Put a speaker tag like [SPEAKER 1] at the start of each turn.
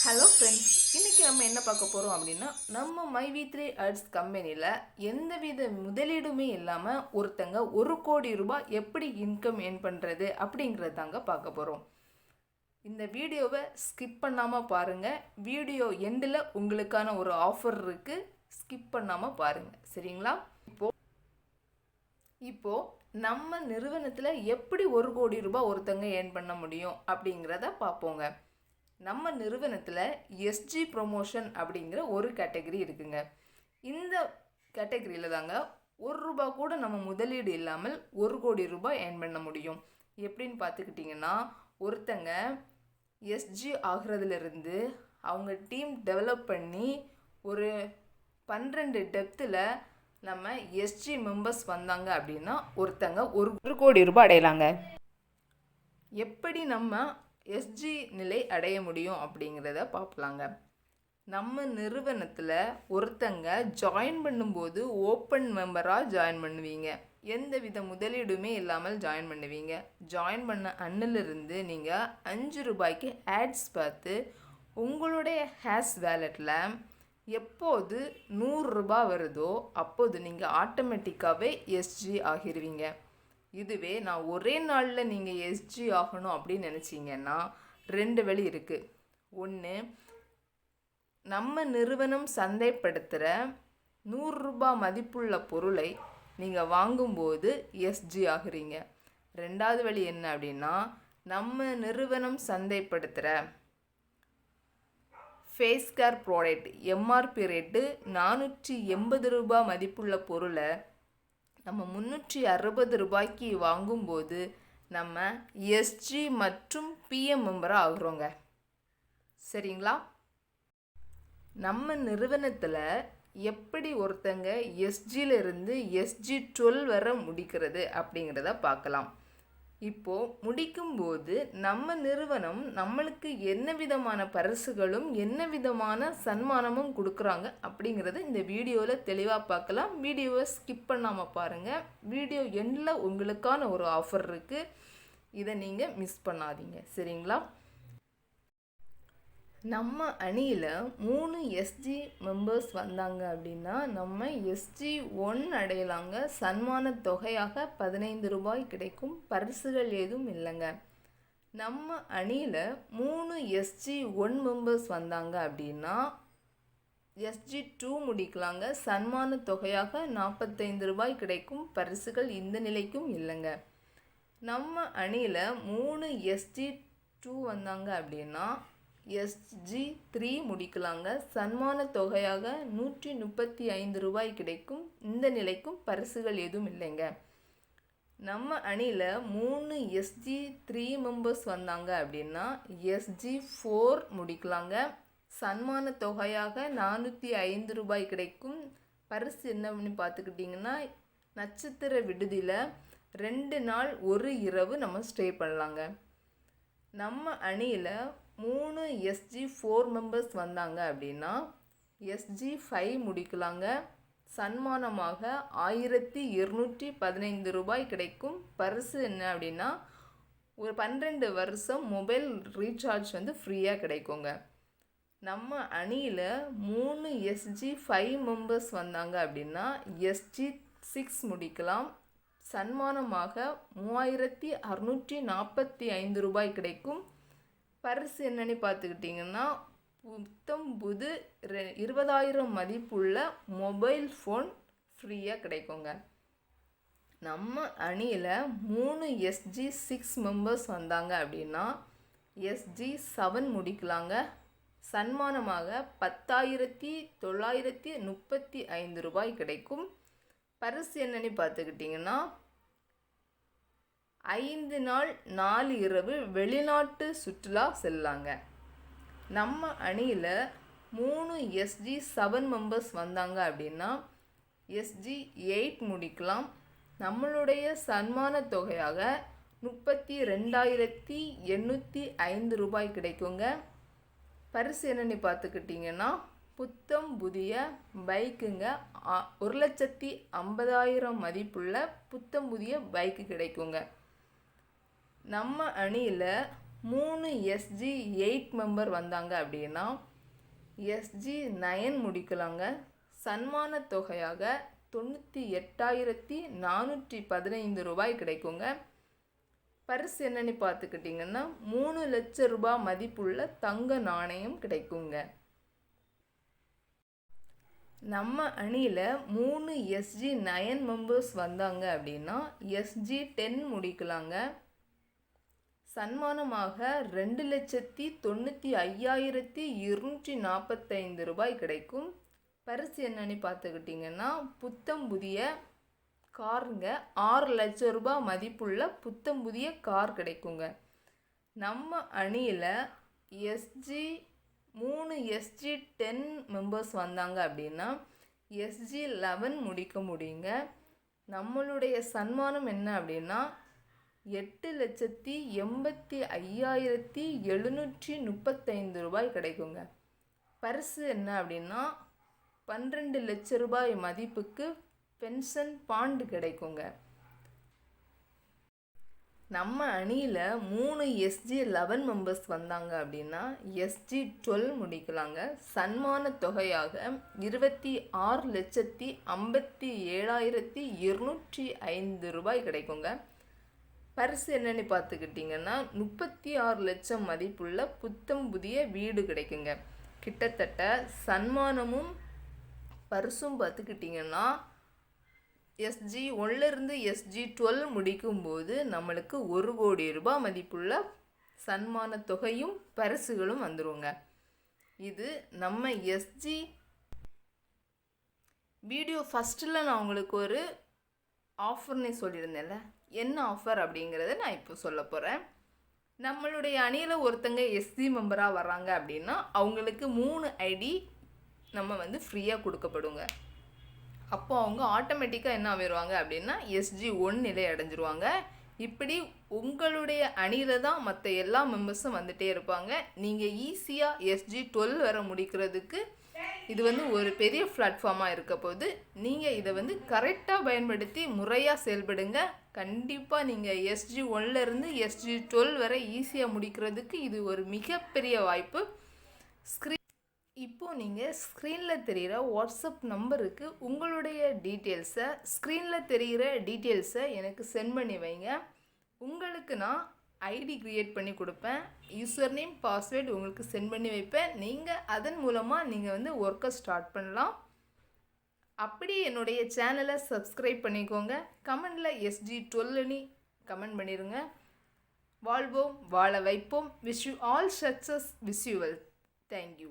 [SPEAKER 1] Hello friends, இன்றைக்கி நம்ம என்ன பார்க்க போகிறோம் அப்படின்னா, நம்ம மைவி3 ஆட்ஸ் கம்பெனியில் எந்தவித முதலீடுமே இல்லாமல் ஒருத்தங்க 1,00,00,000 ரூபாய் எப்படி இன்கம் ஏர்ன் பண்ணுறது அப்படிங்கிறது தாங்க பார்க்க போகிறோம். இந்த வீடியோவை ஸ்கிப் பண்ணாமல் பாருங்கள். வீடியோ எண்டில் உங்களுக்கான ஒரு ஆஃபர் இருக்குது, ஸ்கிப் பண்ணாமல் பாருங்கள், சரிங்களா? இப்போது நம்ம நிறுவனத்தில் எப்படி 1,00,00,000 ரூபாய் ஒருத்தங்க ஏர்ன் பண்ண முடியும் அப்படிங்கிறத பார்ப்போங்க. நம்ம நிறுவனத்தில் எஸ்ஜி ப்ரொமோஷன் அப்படிங்கிற ஒரு கேட்டகரி இருக்குங்க. இந்த கேட்டகரியில் தாங்க ₹1 கூட நம்ம முதலீடு இல்லாமல் 1,00,00,000 ரூபாய் ஏர்ன் பண்ண முடியும். எப்படின்னு பார்த்துக்கிட்டிங்கன்னா, ஒருத்தங்க எஸ்ஜி ஆகிறதுலேருந்து அவங்க டீம் டெவலப் பண்ணி ஒரு 12 டெப்த்தில் நம்ம எஸ்ஜி மெம்பர்ஸ் வந்தாங்க அப்படின்னா ஒருத்தங்க 1,00,00,000 ரூபாய் அடையலாங்க. எப்படி நம்ம எஸ்ஜி நிலை அடைய முடியும் அப்படிங்கிறத பார்க்கலாங்க. நம்ம நிறுவனத்தில் ஒருத்தங்க ஜாயின் பண்ணும்போது ஓப்பன் மெம்பராக ஜாயின் பண்ணுவீங்க. எந்த வித முதலீடுமே இல்லாமல் ஜாயின் பண்ணுவீங்க. ஜாயின் பண்ண அன்னிலிருந்து நீங்கள் ₹5 ஆட்ஸ் பார்த்து உங்களுடைய ஹேஸ் வேலெட்டில் எப்போது ₹100 வருதோ அப்போது நீங்கள் ஆட்டோமேட்டிக்காகவே எஸ்ஜி ஆகிடுவீங்க. இதுவே நான் ஒரே நாளில் நீங்கள் எஸ்ஜி ஆகணும் அப்படின்னு நினச்சிங்கன்னா 2 வழி இருக்குது. ஒன்று, நம்ம நிறுவனம் சந்தைப்படுத்துகிற ₹100 மதிப்புள்ள பொருளை நீங்கள் வாங்கும்போது எஸ்ஜி ஆகுறீங்க. 2வது வழி என்ன அப்படின்னா, நம்ம நிறுவனம் சந்தைப்படுத்துகிற face care product MRP rate ₹480 மதிப்புள்ள பொருளை நம்ம ₹360 வாங்கும்போது நம்ம எஸ்ஜி மற்றும் பிஎம் மெம்பராக ஆகுறோங்க, சரிங்களா? நம்ம நிறுவனத்தில் எப்படி ஒருத்தங்க எஸ்ஜியிலிருந்து எஸ்ஜி 12 வரை முடிக்கிறது அப்படிங்கிறத பார்க்கலாம். இப்போது முடிக்கும்போது நம்ம நிறுவனம் நம்மளுக்கு என்ன விதமான பரிசுகளும் என்ன விதமான சன்மானமும் கொடுக்குறாங்க அப்படிங்கிறத இந்த வீடியோவில் தெளிவாக பார்க்கலாம். வீடியோவை ஸ்கிப் பண்ணாமல் பாருங்கள். வீடியோ எண்டில் உங்களுக்கான ஒரு ஆஃபர் இருக்குது, இதை நீங்கள் மிஸ் பண்ணாதீங்க, சரிங்களா? நம்ம அணியில் 3 எஸ்ஜி மெம்பர்ஸ் வந்தாங்க அப்படின்னா நம்ம எஸ்ஜி 1 அடையலாங்க. சன்மான தொகையாக ₹15 கிடைக்கும். பரிசுகள் எதுவும் இல்லைங்க. நம்ம அணியில் 3 எஸ்ஜி 1 மெம்பர்ஸ் வந்தாங்க அப்படின்னா எஸ்ஜி 2 முடிக்கலாங்க. சன்மான தொகையாக ₹45 கிடைக்கும். பரிசுகள் இந்த நிலைக்கும் இல்லைங்க. நம்ம அணியில் 3 எஸ்ஜி 2 வந்தாங்க அப்படின்னா எஸ்ஜி 3 முடிக்கலாங்க. சன்மான தொகையாக ₹135 கிடைக்கும். இந்த நிலைக்கும் பரிசுகள் எதுவும் இல்லைங்க. நம்ம அணியில் 3 எஸ்ஜி 3 மெம்பர்ஸ் வந்தாங்க அப்படின்னா எஸ்ஜி 4 முடிக்கலாங்க. சன்மான தொகையாக ₹405 கிடைக்கும். பரிசு என்னன்னு பார்த்துக்கிட்டிங்கன்னா, நட்சத்திர விடுதியில் 2 நாள் 1 இரவு நம்ம ஸ்டே பண்ணலாங்க. நம்ம அணியில் 3 எஸ்ஜி 4 மெம்பர்ஸ் வந்தாங்க அப்படின்னா எஸ்ஜி 5 முடிக்கலாங்க. சன்மானமாக ₹1,215 கிடைக்கும். பரிசு என்ன அப்படின்னா ஒரு 12 வருஷம் மொபைல் ரீசார்ஜ் ஃப்ரீயாக கிடைக்குங்க. நம்ம அணியில் 3 எஸ்ஜி 5 மெம்பர்ஸ் வந்தாங்க அப்படின்னா எஸ்ஜி 6 முடிக்கலாம். சன்மானமாக ₹3,645 கிடைக்கும். பரிசு என்னன்னு பார்த்துக்கிட்டிங்கன்னா புத்தம் புது 20,000 மதிப்புள்ள மொபைல் ஃபோன் ஃப்ரீயாக கிடைக்குங்க. நம்ம அணியில் 3 எஸ்ஜி 6 மெம்பர்ஸ் வந்தாங்க அப்படின்னா எஸ்ஜி 7 முடிக்கலாங்க. சன்மானமாக ₹10,935 கிடைக்கும். பரிசு என்னன்னு பார்த்துக்கிட்டிங்கன்னா 5 நாள் 4 இரவு வெளிநாட்டு சுற்றுலா செல்லாங்க. நம்ம அணியில் 3 எஸ்ஜி 7 மெம்பர்ஸ் வந்தாங்க அப்படின்னா எஸ்ஜி 8 முடிக்கலாம். நம்மளுடைய சன்மான தொகையாக ₹32,805 கிடைக்குங்க. பரிசு என்னன்னு பார்த்துக்கிட்டிங்கன்னா புத்தம் புதிய பைக்குங்க. 1,50,000 மதிப்புள்ள புத்தம் புதிய பைக்கு கிடைக்குங்க. நம்ம அணியில் 3 SG8 மெம்பர் வந்தாங்க அப்படின்னா SG9 முடிக்கலாங்க. சன்மான தொகையாக 98,415 ரூபாய் கிடைக்குங்க. பரிசு என்னன்னு பார்த்துக்கிட்டிங்கன்னா 3 லட்சம் ரூபாய் மதிப்புள்ள தங்க நாணயம் கிடைக்குங்க. நம்ம அணியில் 3 SG9 மெம்பர்ஸ் வந்தாங்க அப்படின்னா SG10 முடிக்கலாங்க. சன்மானமாக 2,95,245 ரூபாய் கிடைக்கும். பரிசு என்னன்னு பார்த்துக்கிட்டிங்கன்னா புத்தம் புதிய காருங்க. 6 லட்சம் ரூபாய் மதிப்புள்ள புத்தம் புதிய கார் கிடைக்குங்க. நம்ம அணியில் 3 SG10 மெம்பர்ஸ் வந்தாங்க அப்படின்னா SG11 முடிக்க முடியுங்க. நம்மளுடைய சன்மானம் என்ன அப்படின்னா 8,85,735 ரூபாய் கிடைக்குங்க. பரிசு என்ன அப்படின்னா 12 லட்சம் ரூபாய் மதிப்புக்கு பென்ஷன் பாண்டு கிடைக்குங்க. நம்ம அணியில் 3 SG11 மெம்பர்ஸ் வந்தாங்க அப்படின்னா SG12 முடிக்கலாங்க. சன்மான தொகையாக 26,57,205 ரூபாய் கிடைக்குங்க. பரிசு என்னன்னு பார்த்துக்கிட்டிங்கன்னா 36 லட்சம் மதிப்புள்ள புத்தம் புதிய வீடு கிடைக்குங்க. கிட்டத்தட்ட சன்மானமும் பரிசும் பார்த்துக்கிட்டிங்கன்னா SG1லேருந்து SG12 முடிக்கும்போது நம்மளுக்கு 1 கோடி ரூபாய் மதிப்புள்ள சன்மான தொகையும் பரிசுகளும் வந்துருங்க. இது நம்ம SG வீடியோ ஃபஸ்ட்டில் நான் உங்களுக்கு ஒரு ஆஃபர்னே சொல்லியிருந்தேன்ல, என்ன ஆஃபர் அப்படிங்கிறத நான் இப்போ சொல்ல போகிறேன். நம்மளுடைய அணியில் ஒருத்தங்க SG மெம்பராக வர்றாங்க அப்படின்னா அவங்களுக்கு 3 ஐடி நம்ம ஃப்ரீயாக கொடுக்கப்படுங்க. அப்போ அவங்க ஆட்டோமேட்டிக்காக என்ன ஆகிடுவாங்க அப்படின்னா SG1 நிலை அடைஞ்சிருவாங்க. இப்படி உங்களுடைய அணியில் தான் மற்ற எல்லா மெம்பர்ஸும் வந்துகிட்டே இருப்பாங்க. நீங்கள் ஈஸியாக SG12 வர முடிக்கிறதுக்கு இது ஒரு பெரிய பிளாட்ஃபார்மாக இருக்க போது நீங்கள் இதை கரெக்டாக பயன்படுத்தி முறையாக செயல்படுங்க. கண்டிப்பாக நீங்கள் SG1லேருந்து SG12 வரை ஈஸியாக முடிக்கிறதுக்கு இது ஒரு மிகப்பெரிய வாய்ப்பு. இப்போது நீங்கள் ஸ்க்ரீனில் தெரிகிற வாட்ஸ்அப் நம்பருக்கு உங்களுடைய டீட்டெயில்ஸை ஸ்க்ரீனில் தெரிகிற டீட்டெயில்ஸை எனக்கு சென்ட் பண்ணி வைங்க. உங்களுக்கு நான் ஐடி க்ரியேட் பண்ணி கொடுப்பேன். யூசர் நேம் பாஸ்வேர்டு உங்களுக்கு சென்ட் பண்ணி வைப்பேன். நீங்கள் அதன் மூலமாக நீங்கள் ஒர்க்கை ஸ்டார்ட் பண்ணலாம். அப்படி என்னுடைய சேனலை சப்ஸ்கிரைப் பண்ணிக்கோங்க. கமெண்டில் SG12 கமெண்ட் பண்ணிடுங்க. வாழ்வோம் வாழ வைப்போம். Wish you all success. Wish you well. Thank you.